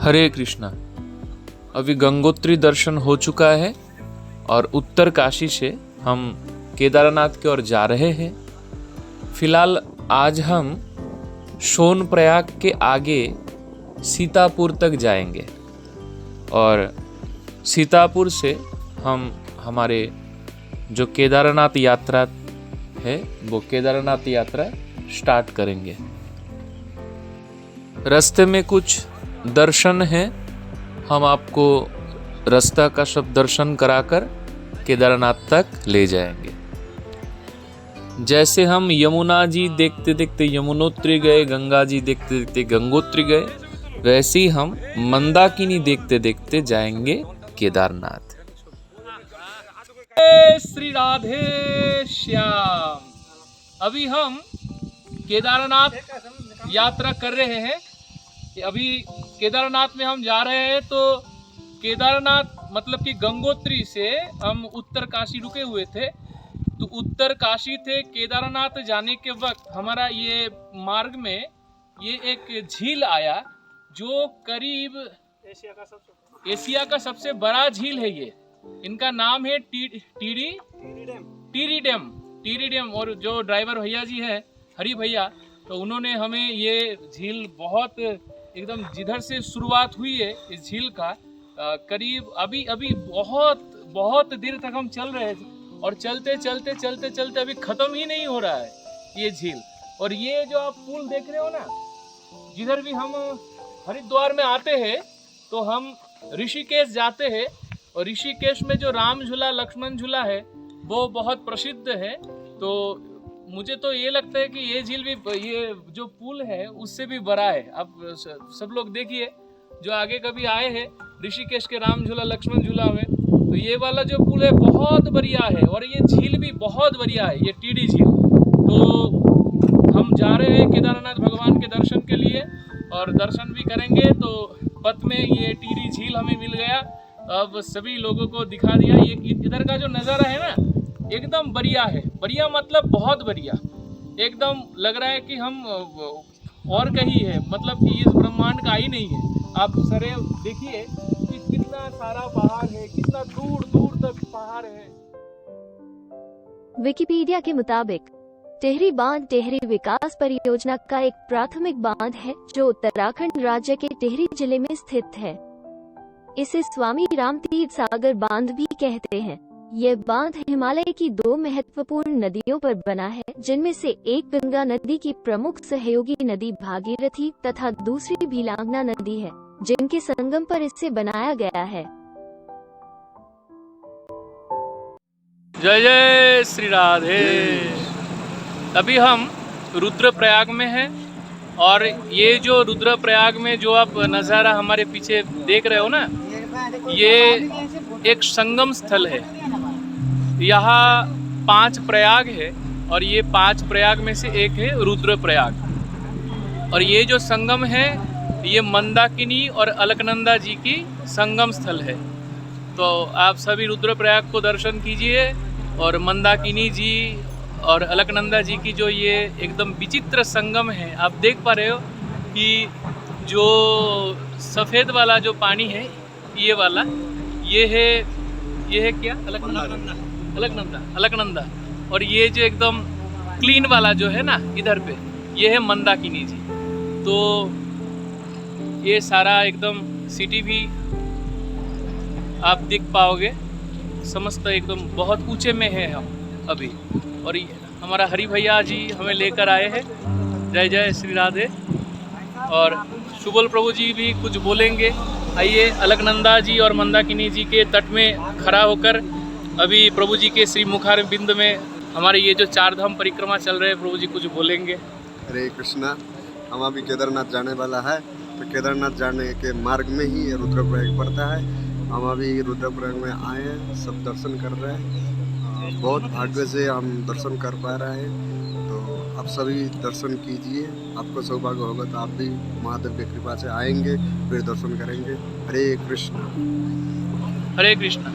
हरे कृष्णा। अभी गंगोत्री दर्शन हो चुका है और उत्तर काशी से हम केदारनाथ की ओर जा रहे हैं। फिलहाल आज हम सोनप्रयाग के आगे सीतापुर तक जाएंगे और सीतापुर से हम हमारे जो केदारनाथ यात्रा है वो केदारनाथ यात्रा स्टार्ट करेंगे। रास्ते में कुछ दर्शन है, हम आपको रास्ता का सब दर्शन कराकर केदारनाथ तक ले जाएंगे। जैसे हम यमुना जी देखते देखते यमुनोत्री गए, गंगा जी देखते देखते गंगोत्री गए, वैसे ही हम मंदाकिनी देखते देखते जाएंगे केदारनाथ। श्री राधे श्याम। अभी हम केदारनाथ यात्रा कर रहे हैं। अभी केदारनाथ में हम जा रहे हैं तो केदारनाथ मतलब कि गंगोत्री से हम उत्तर काशी रुके हुए थे, तो उत्तर काशी थे केदारनाथ जाने के वक्त हमारा ये मार्ग में ये एक झील आया जो करीब एशिया का सबसे बड़ा झील है। ये इनका नाम है टिहरी डैम। और जो ड्राइवर भैया जी हैं हरी भैया, तो उन्होंने हमें ये झील बहुत एकदम जिधर से शुरुआत हुई है इस झील का करीब अभी बहुत देर तक हम चल रहे थे और चलते अभी खत्म ही नहीं हो रहा है ये झील। और ये जो आप पुल देख रहे हो ना, जिधर भी हम हरिद्वार में आते हैं तो हम ऋषिकेश जाते हैं और ऋषिकेश में जो राम झूला लक्ष्मण झूला है वो बहुत प्रसिद्ध है। तो मुझे तो ये लगता है कि ये झील भी, ये जो पुल है उससे भी बड़ा है। अब सब लोग देखिए जो आगे कभी आए हैं ऋषिकेश के राम झूला लक्ष्मण झूला में, तो ये वाला जो पुल है बहुत बढ़िया है और ये झील भी बहुत बढ़िया है, ये टिहरी झील। तो हम जा रहे हैं केदारनाथ भगवान के दर्शन के लिए और दर्शन भी करेंगे। तो पथ में ये टिहरी झील हमें मिल गया, अब सभी लोगों को दिखा दिया। ये इधर का जो नज़ारा है ना एकदम बढ़िया है, बढ़िया मतलब बहुत बढ़िया, एकदम लग रहा है कि हम और कहीं है, मतलब कि इस ब्रह्मांड का ही नहीं है। आप सरे देखिए कि कितना सारा पहाड़ है, कितना दूर दूर तक पहाड़ है। विकिपीडिया के मुताबिक टिहरी बांध टिहरी विकास परियोजना का एक प्राथमिक बांध है जो उत्तराखंड राज्य के टिहरी जिले में स्थित है। इसे स्वामी रामतीर्थ सागर बांध भी कहते हैं। यह बांध हिमालय की दो महत्वपूर्ण नदियों पर बना है, जिनमें से एक गंगा नदी की प्रमुख सहयोगी नदी भागीरथी तथा दूसरी भीलांगना नदी है, जिनके संगम पर इसे बनाया गया है। जय जय श्री राधे। अभी हम रुद्रप्रयाग में हैं और ये जो रुद्रप्रयाग में जो आप नज़ारा हमारे पीछे देख रहे हो ना, ये एक संगम स्थल है। यहाँ 5 प्रयाग है और ये 5 प्रयाग में से एक है रुद्रप्रयाग। और ये जो संगम है ये मंदाकिनी और अलकनंदा जी की संगम स्थल है। तो आप सभी रुद्रप्रयाग को दर्शन कीजिए और मंदाकिनी जी और अलकनंदा जी की जो ये एकदम विचित्र संगम है, आप देख पा रहे हो कि जो सफ़ेद वाला जो पानी है ये वाला ये है क्या अलकनंदा। और ये जो एकदम क्लीन वाला जो है ना इधर पे ये है मंदाकिनी जी। तो ये सारा एकदम सिटी भी आप देख पाओगे, समस्त एकदम बहुत ऊंचे में है हम अभी। और हमारा हरि भैया जी हमें लेकर आए हैं। जय जय श्री राधे। और सुबोल प्रभु जी भी कुछ बोलेंगे। आइए अलकनंदा जी और मंदाकिनी जी के तट में खड़ा होकर अभी प्रभु जी के श्री मुखार बिंद में हमारे ये जो 4 धाम परिक्रमा चल रहे हैं, प्रभु जी कुछ बोलेंगे। हरे कृष्णा। हम अभी केदारनाथ जाने वाला है, तो केदारनाथ जाने के मार्ग में ही रुद्रप्रयाग पड़ता है। हम अभी रुद्रप्रयाग में आए हैं, सब दर्शन कर रहे हैं। बहुत भाग्य से हम दर्शन कर पा रहे हैं। तो आप सभी दर्शन कीजिए, आपको सौभाग्य होगा तो आप भी महादेव की कृपा से आएंगे, फिर दर्शन करेंगे। हरे कृष्णा। हरे कृष्णा।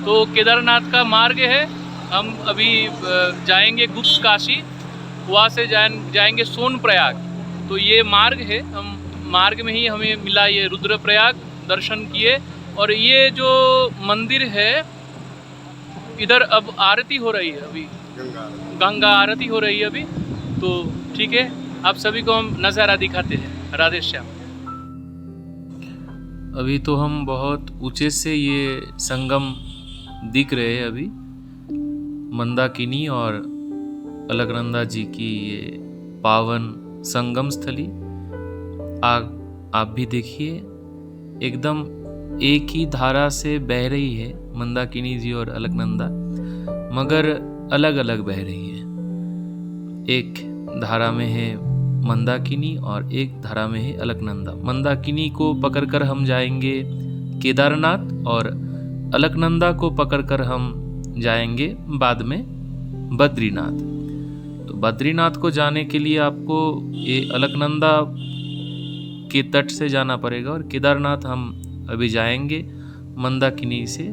तो केदारनाथ का मार्ग है, हम अभी जाएंगे गुप्त काशी, वहाँ से जाएंगे सोनप्रयाग। तो ये मार्ग है, हम मार्ग में ही हमें मिला ये रुद्रप्रयाग, दर्शन किए। और ये जो मंदिर है, इधर अब आरती हो रही है, अभी गंगा आरती हो रही है अभी। तो ठीक है, आप सभी को हम नज़ारा दिखाते हैं। राधे श्याम। अभी तो हम बहुत ऊंचे से ये संगम दिख रहे हैं अभी, मंदाकिनी और अलकनंदा जी की ये पावन संगम स्थली। आप भी देखिए, एकदम एक ही धारा से बह रही है मंदाकिनी जी और अलकनंदा, मगर अलग अलग बह रही है। एक धारा में है मंदाकिनी और एक धारा में है अलकनंदा। मंदाकिनी को पकड़कर हम जाएंगे केदारनाथ और अलकनंदा को पकड़कर हम जाएंगे बाद में बद्रीनाथ। तो बद्रीनाथ को जाने के लिए आपको ये अलकनंदा के तट से जाना पड़ेगा और केदारनाथ हम अभी जाएंगे मंदाकिनी से।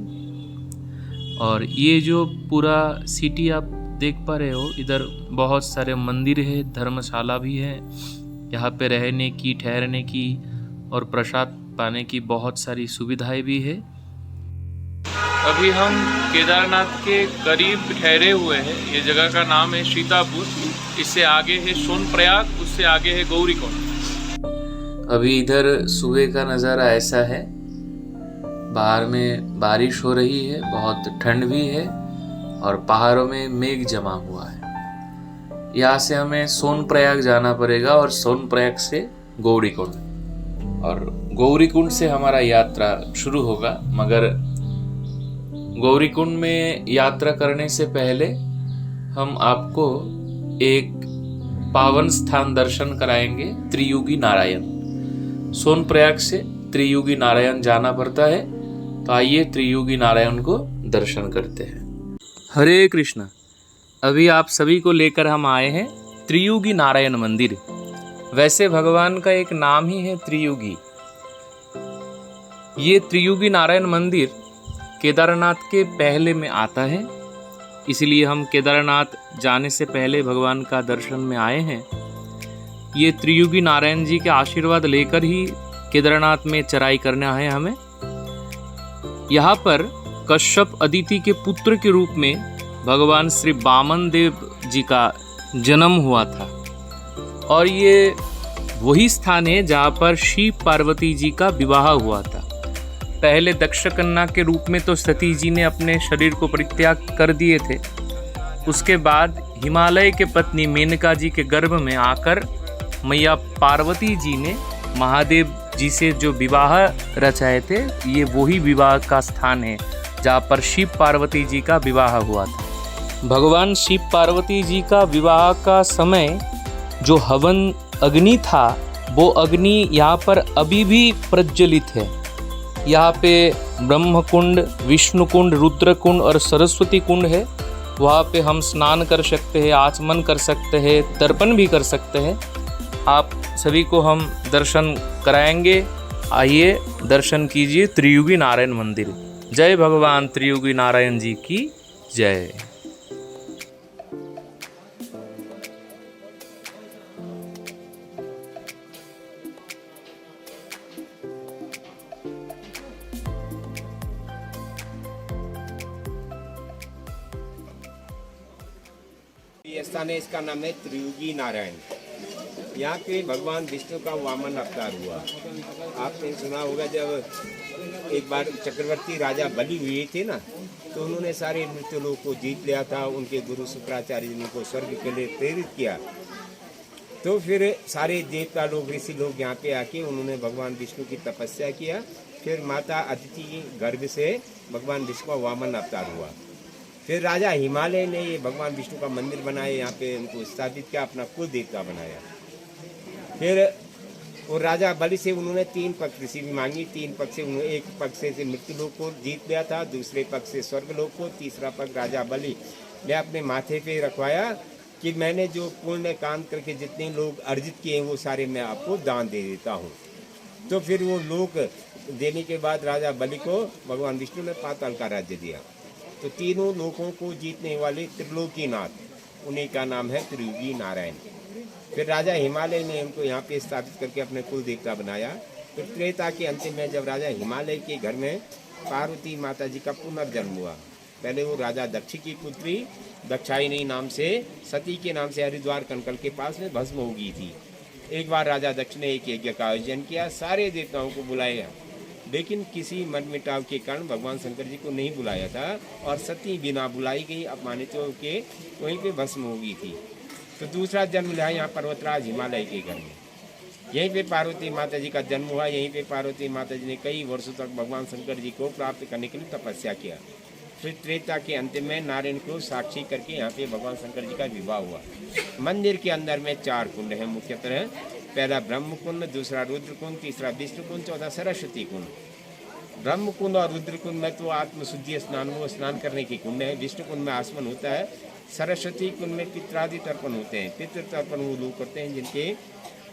और ये जो पूरा सिटी आप देख पा रहे हो, इधर बहुत सारे मंदिर है, धर्मशाला भी है, यहाँ पे रहने की, ठहरने की और प्रसाद पाने की बहुत सारी सुविधाएं भी है। अभी हम केदारनाथ के करीब ठहरे हुए हैं। ये जगह का नाम है सीतापुर। इससे आगे है सोनप्रयाग, उससे आगे है गौरीकुंड। अभी इधर सुबह का नज़ारा ऐसा है, बाहर में बारिश हो रही है, बहुत ठंड भी है और पहाड़ों में मेघ जमा हुआ है। यहाँ से हमें सोनप्रयाग जाना पड़ेगा और सोनप्रयाग से गौरीकुंड, और गौरीकुंड से हमारा यात्रा शुरू होगा। मगर गौरीकुंड में यात्रा करने से पहले हम आपको एक पावन स्थान दर्शन कराएंगे, त्रियुगी नारायण। सोनप्रयाग से त्रियुगी नारायण जाना पड़ता है, तो आइए त्रियुगी नारायण को दर्शन करते हैं। हरे कृष्णा। अभी आप सभी को लेकर हम आए हैं त्रियुगी नारायण मंदिर। वैसे भगवान का एक नाम ही है त्रियुगी। ये त्रियुगी नारायण मंदिर केदारनाथ के पहले में आता है, इसलिए हम केदारनाथ जाने से पहले भगवान का दर्शन में आए हैं। ये त्रियुगी नारायण जी के आशीर्वाद लेकर ही केदारनाथ में चढ़ाई करने आए हमें। यहाँ पर कश्यप अदिति के पुत्र के रूप में भगवान श्री वामन देव जी का जन्म हुआ था, और ये वही स्थान है जहाँ पर शिव पार्वती जी का विवाह हुआ था। पहले दक्ष कन्या के रूप में तो सती जी ने अपने शरीर को परित्याग कर दिए थे। उसके बाद हिमालय के पत्नी मेनका जी के गर्भ में आकर मैया पार्वती जी ने महादेव जी से जो विवाह रचाए थे, ये वही विवाह का स्थान है जहाँ पर शिव पार्वती जी का विवाह हुआ था। भगवान शिव पार्वती जी का विवाह का समय जो हवन अग्नि था, वो अग्नि यहाँ पर अभी भी प्रज्वलित है। यहाँ पे ब्रह्म कुंड, विष्णु कुंड, रुद्र कुंड और सरस्वती कुंड है। वहाँ पे हम स्नान कर सकते हैं, आचमन कर सकते हैं, तर्पण भी कर सकते हैं। आप सभी को हम दर्शन कराएंगे। आइए दर्शन कीजिए त्रियुगी नारायण मंदिर। जय भगवान त्रियुगी नारायण जी की जय। ये स्थान है, इसका नाम है त्रियुगी नारायण। यहाँ पे भगवान विष्णु का वामन अवतार हुआ। आपने सुना होगा, जब एक बार चक्रवर्ती राजा बलि हुए थे ना, तो उन्होंने सारे मृत्यु लोग को जीत लिया था। उनके गुरु शुक्राचार्य जी ने उनको स्वर्ग के लिए प्रेरित किया। तो फिर सारे देवता लोग, ऋषि लोग यहाँ पे आके उन्होंने भगवान विष्णु की तपस्या किया। फिर माता अदिति के गर्भ से भगवान विष्णु का वामन अवतार हुआ। फिर राजा हिमालय ने ये भगवान विष्णु का मंदिर बनाया, यहाँ पे उनको स्थापित किया, अपना कुल देवता बनाया। फिर और राजा बलि से उन्होंने 3 पक्ष ऋषि भी मांगी। 3 पक्ष से उन्होंने, एक पक्ष से मृत्यु लोक को जीत लिया था, दूसरे पक्ष से स्वर्ग लोक को, तीसरा पक्ष राजा बलि ने अपने माथे पे रखवाया कि मैंने जो पुण्य काम करके जितने लोग अर्जित किए हैं वो सारे मैं आपको दान दे देता हूँ। तो फिर वो लोक देने के बाद राजा बलि को भगवान विष्णु ने पाताल का राज्य दिया। तो तीनों लोकों को जीतने वाले त्रिलोकीनाथ, उन्हीं का नाम है त्रियुगी नारायण। फिर राजा हिमालय ने उनको यहाँ पे स्थापित करके अपने कुल देवता बनाया। फिर त्रेता के अंतिम में जब राजा हिमालय के घर में पार्वती माता जी का पुनर्जन्म हुआ, पहले वो राजा दक्ष की पुत्री दक्षायनी नाम से, सती के नाम से हरिद्वार कनकल के पास में भस्म हो गई थी। एक बार राजा दक्ष ने एक यज्ञ का आयोजन किया, सारे देवताओं को बुलाया, लेकिन किसी मनमुटाव के कारण भगवान शंकर जी को नहीं बुलाया था और सती बिना बुलाई गई अपमानित होके वहीं पे भस्म हो गई थी। तो दूसरा जन्म लिया यहाँ पर्वतराज हिमालय के घर में, यहीं पे पार्वती माता जी का जन्म हुआ। यहीं पे पार्वती माता जी ने कई वर्षों तक भगवान शंकर जी को प्राप्त करने के लिए तपस्या किया। फिर त्रेता के अंतिम में नारायण को साक्षी करके यहाँ पे भगवान शंकर जी का विवाह हुआ। मंदिर के अंदर में 4 कुंड हैं मुख्यतः, पहला ब्रह्म कुंड, दूसरा रुद्र कुंड, तीसरा विष्णु कुंड, चौथा सरस्वती कुंड। ब्रह्म कुंड और रुद्र कुंड में तो आत्मशुद्धि स्नान, वो स्नान करने के कुंड है। विष्णु कुंड में आसमन होता है। सरस्वती कुंड में पितरादि तर्पण होते हैं। पितृ तर्पण वो लोग करते हैं जिनके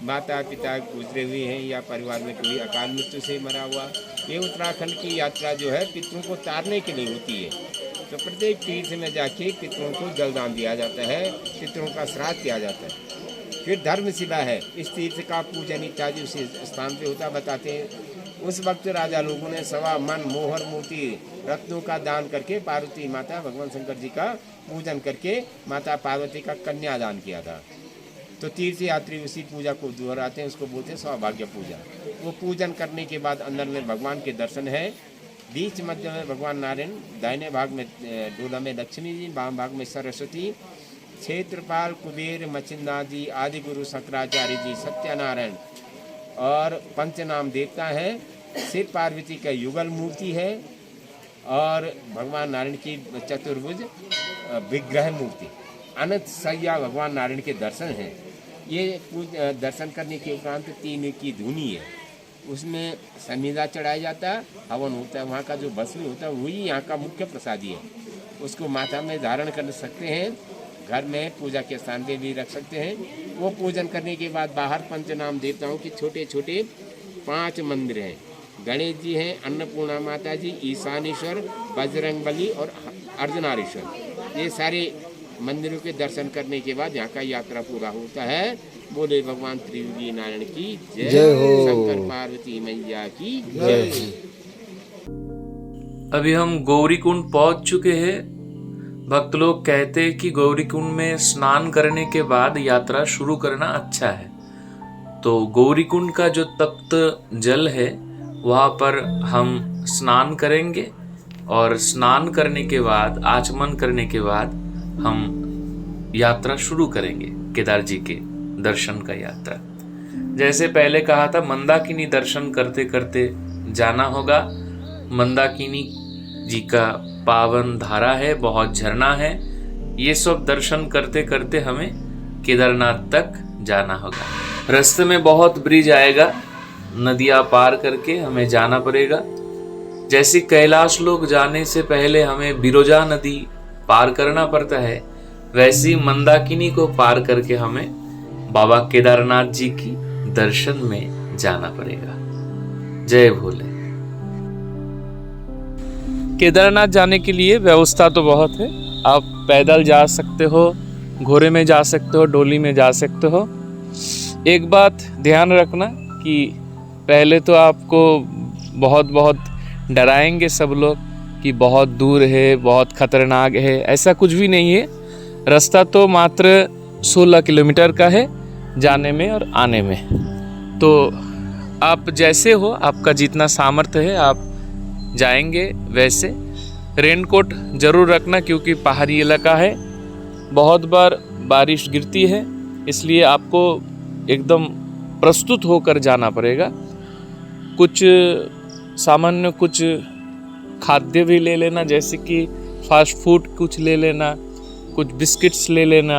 माता पिता गुजरे हुए हैं या परिवार में कोई अकाल मृत्यु से मरा हुआ। ये उत्तराखंड की यात्रा जो है पितरों को तारने के लिए होती है। तो प्रत्येक तीर्थ में जाके पितरों को जलदान दिया जाता है, पितरों का श्राद्ध किया जाता है। फिर धर्मशिला है, इस तीर्थ का पूजन इत्यादि उसी स्थान पे होता बताते हैं। उस वक्त राजा लोगों ने 1.25 मन मोहर मोती रत्नों का दान करके पार्वती माता भगवान शंकर जी का पूजन करके माता पार्वती का कन्यादान किया था। तो तीर्थ यात्री उसी पूजा को दोहराते हैं, उसको बोलते हैं सौभाग्य पूजा। वो पूजन करने के बाद अंदर में भगवान के दर्शन है। बीच मध्य में भगवान नारायण, दाहिने भाग में डोला में लक्ष्मी जी, बाम भाग में सरस्वती, क्षेत्रपाल, कुबेर, मचिंदा जी, आदि गुरु शंकराचार्य जी, सत्यनारायण और पंचनाम देवता है। सिर पार्वती का युगल मूर्ति है और भगवान नारायण की चतुर्भुज विग्रह मूर्ति। अनंत सैया भगवान नारायण के दर्शन हैं। ये दर्शन करने के उपरांत 3 की धुनी है, उसमें समीधा चढ़ाया जाता है, हवन होता है। वहाँ का जो भस्मी होता है वही यहाँ का मुख्य प्रसादी है। उसको माथा में धारण कर सकते हैं, घर में पूजा के स्थान पे भी रख सकते हैं। वो पूजन करने के बाद बाहर पंचनाम देवताओं के छोटे छोटे 5 मंदिर हैं। गणेश जी हैं, अन्नपूर्णा माता जी, ईशानेश्वर, बजरंगबली और अर्धनारीश्वर। ये सारे मंदिरों के दर्शन करने के बाद यहाँ का यात्रा पूरा होता है। बोले भगवान त्रियुगी नारायण की जय हो, शंकर पार्वती मैया की जय। अभी हम गौरीकुंड पहुंच चुके हैं। भक्त लोग कहते हैं कि गौरीकुंड में स्नान करने के बाद यात्रा शुरू करना अच्छा है। तो गौरीकुंड का जो तप्त जल है वहाँ पर हम स्नान करेंगे और स्नान करने के बाद, आचमन करने के बाद हम यात्रा शुरू करेंगे केदार जी के दर्शन का यात्रा। जैसे पहले कहा था, मंदाकिनी दर्शन करते करते जाना होगा। मंदाकिनी जी का पावन धारा है, बहुत झरना है। ये सब दर्शन करते करते हमें केदारनाथ तक जाना होगा। रास्ते में बहुत ब्रिज आएगा, नदियाँ पार करके हमें जाना पड़ेगा। जैसे कैलाश लोग जाने से पहले हमें बिरोजा नदी पार करना पड़ता है, वैसी मंदाकिनी को पार करके हमें बाबा केदारनाथ जी की दर्शन में जाना पड़ेगा। जय भोले। केदारनाथ जाने के लिए व्यवस्था तो बहुत है। आप पैदल जा सकते हो, घोड़े में जा सकते हो, डोली में जा सकते हो। एक बात ध्यान रखना कि पहले तो आपको बहुत डराएंगे सब लोग कि बहुत दूर है, बहुत खतरनाक है। ऐसा कुछ भी नहीं है। रास्ता तो मात्र 16 किलोमीटर का है जाने में और आने में। तो आप जैसे हो, आपका जितना सामर्थ्य है आप जाएंगे वैसे। रेनकोट जरूर रखना क्योंकि पहाड़ी इलाका है, बहुत बार बारिश गिरती है, इसलिए आपको एकदम प्रस्तुत होकर जाना पड़ेगा। कुछ सामान्य कुछ खाद्य भी ले लेना, जैसे कि फास्ट फूड कुछ ले लेना, कुछ बिस्किट्स ले लेना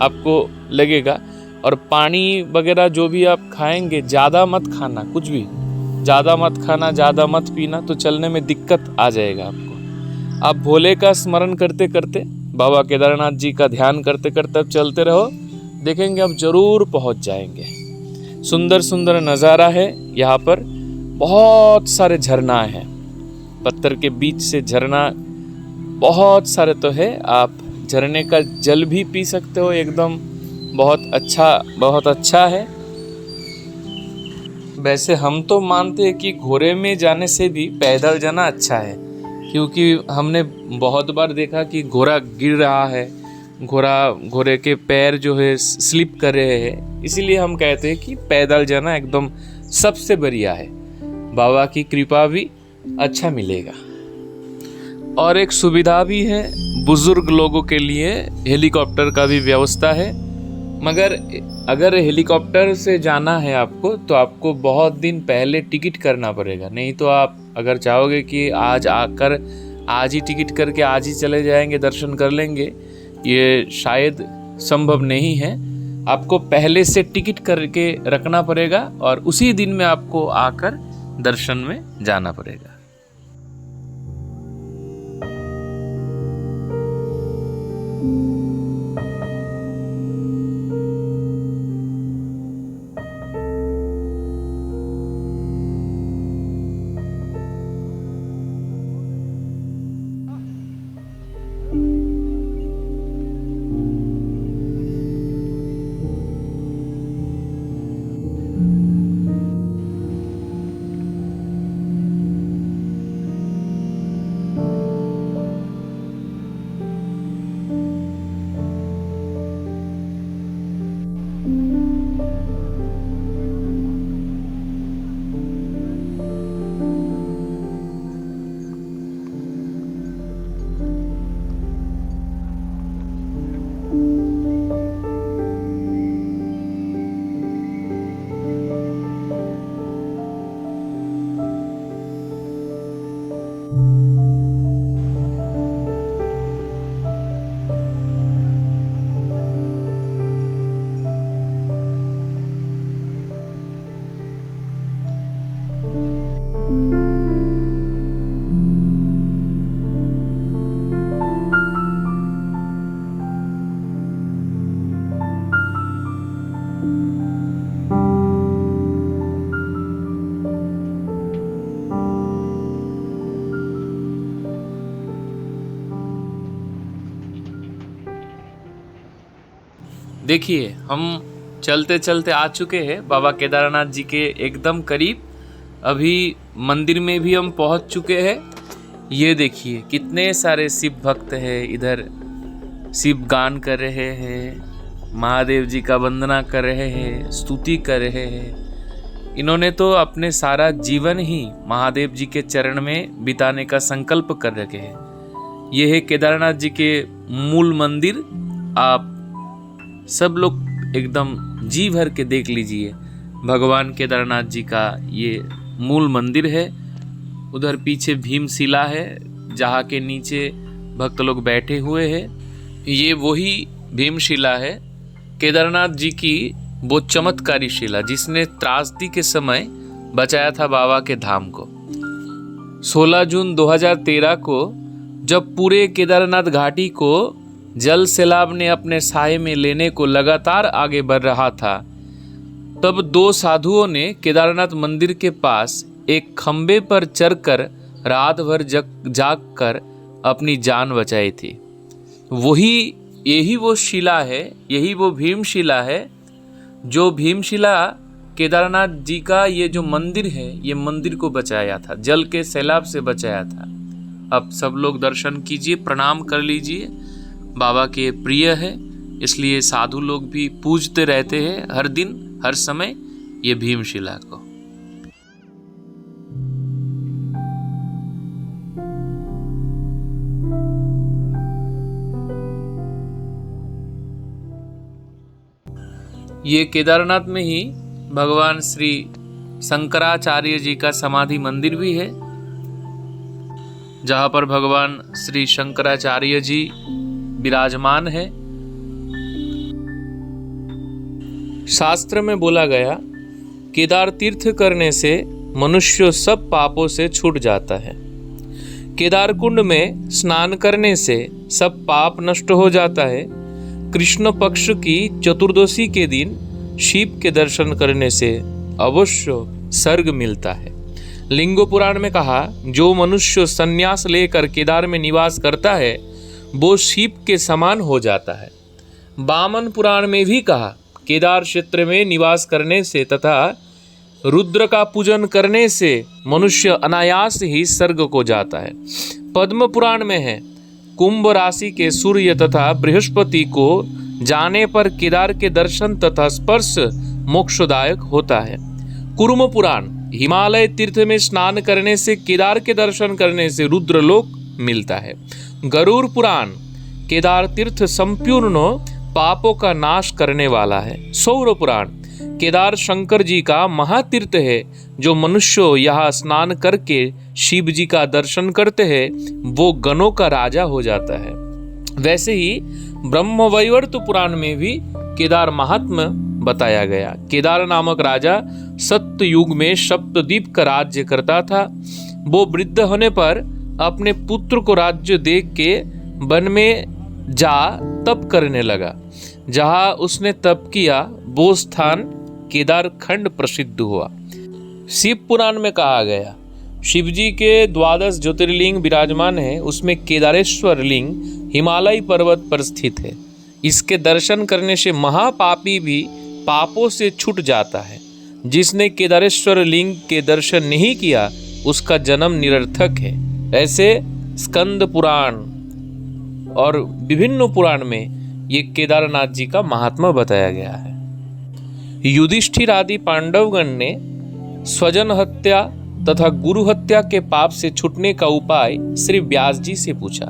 आपको लगेगा। और पानी वगैरह जो भी आप खाएंगे ज़्यादा मत खाना, कुछ भी ज़्यादा मत खाना, ज़्यादा मत पीना, तो चलने में दिक्कत आ जाएगा आपको। आप भोले का स्मरण करते करते, बाबा केदारनाथ जी का ध्यान करते करते आप चलते रहो, देखेंगे आप जरूर पहुंच जाएंगे। सुंदर सुंदर नज़ारा है यहाँ पर, बहुत सारे झरना हैं, पत्थर के बीच से झरना बहुत सारे तो है। आप झरने का जल भी पी सकते हो, एकदम बहुत अच्छा है। वैसे हम तो मानते हैं कि घोड़े में जाने से भी पैदल जाना अच्छा है, क्योंकि हमने बहुत बार देखा कि घोड़ा गिर रहा है, घोड़े के पैर जो है स्लिप कर रहे हैं। इसीलिए हम कहते हैं कि पैदल जाना एकदम सबसे बढ़िया है, बाबा की कृपा भी अच्छा मिलेगा। और एक सुविधा भी है, बुजुर्ग लोगों के लिए हेलीकॉप्टर का भी व्यवस्था है। मगर अगर हेलीकॉप्टर से जाना है आपको तो आपको बहुत दिन पहले टिकट करना पड़ेगा, नहीं तो आप अगर चाहोगे कि आज ही टिकट करके आज ही चले जाएंगे दर्शन कर लेंगे, ये शायद संभव नहीं है। आपको पहले से टिकट करके रखना पड़ेगा और उसी दिन में आपको आकर दर्शन में जाना पड़ेगा। देखिए, हम चलते चलते आ चुके हैं बाबा केदारनाथ जी के एकदम करीब। अभी मंदिर में भी हम पहुंच चुके हैं। ये देखिए कितने सारे शिव भक्त हैं, इधर शिव गान कर रहे हैं, महादेव जी का वंदना कर रहे हैं, स्तुति कर रहे हैं। इन्होंने तो अपने सारा जीवन ही महादेव जी के चरण में बिताने का संकल्प कर रखे हैं। ये है केदारनाथ जी के मूल मंदिर। आप सब लोग एकदम जी भर के देख लीजिए, भगवान केदारनाथ जी का ये मूल मंदिर है। उधर पीछे भीमशिला है, जहाँ के नीचे भक्त लोग बैठे हुए हैं। ये वही भीमशिला है, केदारनाथ जी की वो चमत्कारी शिला जिसने त्रासदी के समय बचाया था बाबा के धाम को। 16 जून 2013 को जब पूरे केदारनाथ घाटी को जल सैलाब ने अपने साये में लेने को लगातार आगे बढ़ रहा था, तब 2 साधुओं ने केदारनाथ मंदिर के पास एक खंबे पर चढ़कर रात भर जाग कर अपनी जान बचाई थी। यही वो शिला है, यही वो भीमशिला है, जो भीमशिला केदारनाथ जी का ये जो मंदिर है, ये मंदिर को बचाया था, जल के सैलाब से बचाया था। अब सब लोग दर्शन कीजिए, प्रणाम कर लीजिए। बाबा के प्रिय है, इसलिए साधु लोग भी पूजते रहते हैं हर दिन हर समय ये भीमशिला को। ये केदारनाथ में ही भगवान श्री शंकराचार्य जी का समाधि मंदिर भी है, जहाँ पर भगवान श्री शंकराचार्य जी विराजमान है। शास्त्र में बोला गया, केदार तीर्थ करने से मनुष्य सब पापों से छूट जाता है। केदार कुंड में स्नान करने से सब पाप नष्ट हो जाता है। कृष्ण पक्ष की चतुर्दशी के दिन शिव के दर्शन करने से अवश्य स्वर्ग मिलता है। लिंगो पुराण में कहा, जो मनुष्य संन्यास लेकर केदार में निवास करता है वो शिव के समान हो जाता है। वामन पुराण में भी कहा, केदार क्षेत्र में निवास करने से तथा रुद्र का पूजन करने से मनुष्य अनायास ही स्वर्ग को जाता है। पद्म पुराण में है, कुंभ राशि के सूर्य तथा बृहस्पति को जाने पर केदार के दर्शन तथा स्पर्श मोक्षदायक होता है। कुर्म पुराण, हिमालय तीर्थ में स्नान करने से केदार के दर्शन करने से रुद्रलोक मिलता है। गरुड़ पुराण, केदार तीर्थ संपूर्ण पापों का नाश करने वाला है। सौर पुराण, केदार शंकर जी का महातीर्थ है, जो मनुष्य यहाँ स्नान करके शिव जी का दर्शन करते हैं वो गणों का राजा हो जाता है। वैसे ही ब्रह्मवैवर्त पुराण में भी केदार महात्म्य बताया गया। केदार नामक राजा सत्य युग में सप्तद्वीप का राज्य करता था। वो वृद्ध होने पर अपने पुत्र को राज्य दे के वन में जा तप करने लगा। जहाँ उसने तप किया वो स्थान केदार खंड प्रसिद्ध हुआ। शिव पुराण में कहा गया, शिव जी के 12 ज्योतिर्लिंग विराजमान है, उसमें केदारेश्वर लिंग हिमालय पर्वत पर स्थित है। इसके दर्शन करने से महापापी भी पापों से छूट जाता है। जिसने केदारेश्वर लिंग के दर्शन नहीं किया उसका जन्म निरर्थक है। ऐसे स्कंद पुराण और विभिन्न पुराण में ये केदारनाथ जी का महात्मा बताया गया है। युधिष्ठिर आदि पांडवगण ने स्वजन हत्या तथा गुरु हत्या के पाप से छूटने का उपाय श्री व्यास जी से पूछा।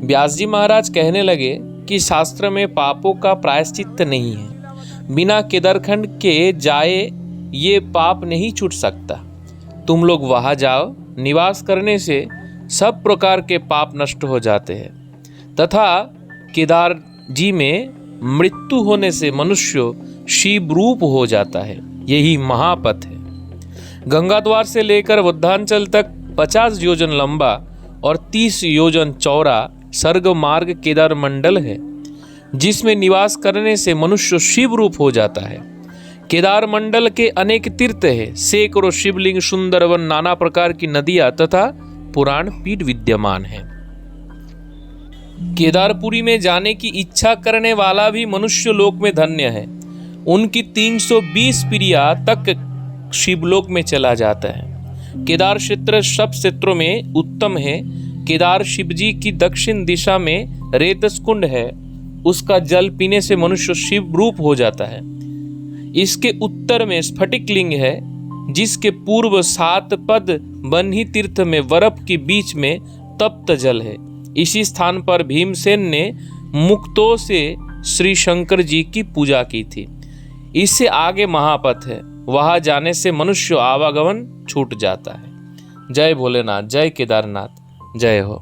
व्यास जी महाराज कहने लगे कि शास्त्र में पापों का प्रायश्चित्त नहीं है, बिना केदारखंड के जाए ये पाप नहीं छूट सकता। तुम लोग वहां जाओ, निवास करने से सब प्रकार के पाप नष्ट हो जाते हैं तथा केदार जी में मृत्यु होने से मनुष्य शिव रूप हो जाता है। यही महापथ है। गंगा द्वार से लेकर बुद्धांचल तक 50 योजन लंबा और 30 योजन चौड़ा सर्ग मार्ग केदार मंडल है, जिसमें निवास करने से मनुष्य शिव रूप हो जाता है। केदार मंडल के अनेक तीर्थ है, सैकड़ों शिवलिंग, सुंदरवन, नाना प्रकार की नदियां तथा पुराण पीठ विद्यमान है। केदारपुरी में जाने की इच्छा करने वाला भी मनुष्य लोक में धन्य है। उनकी 320 पीढ़ियां तक शिवलोक में चला जाता है। केदार क्षेत्र सब क्षेत्रों में उत्तम है। केदार शिवजी की दक्षिण दिशा में रेतस कुंड है, उसका जल पीने से मनुष्य शिव रूप हो जाता है। इसके उत्तर में स्फटिक लिंग है, जिसके पूर्व 7 पद बन्ही तीर्थ में बर्फ के बीच में तप्त जल है। इसी स्थान पर भीमसेन ने मुक्तों से श्री शंकर जी की पूजा की थी। इससे आगे महापथ है, वहां जाने से मनुष्य आवागमन छूट जाता है। जय भोलेनाथ, जय केदारनाथ, जय हो।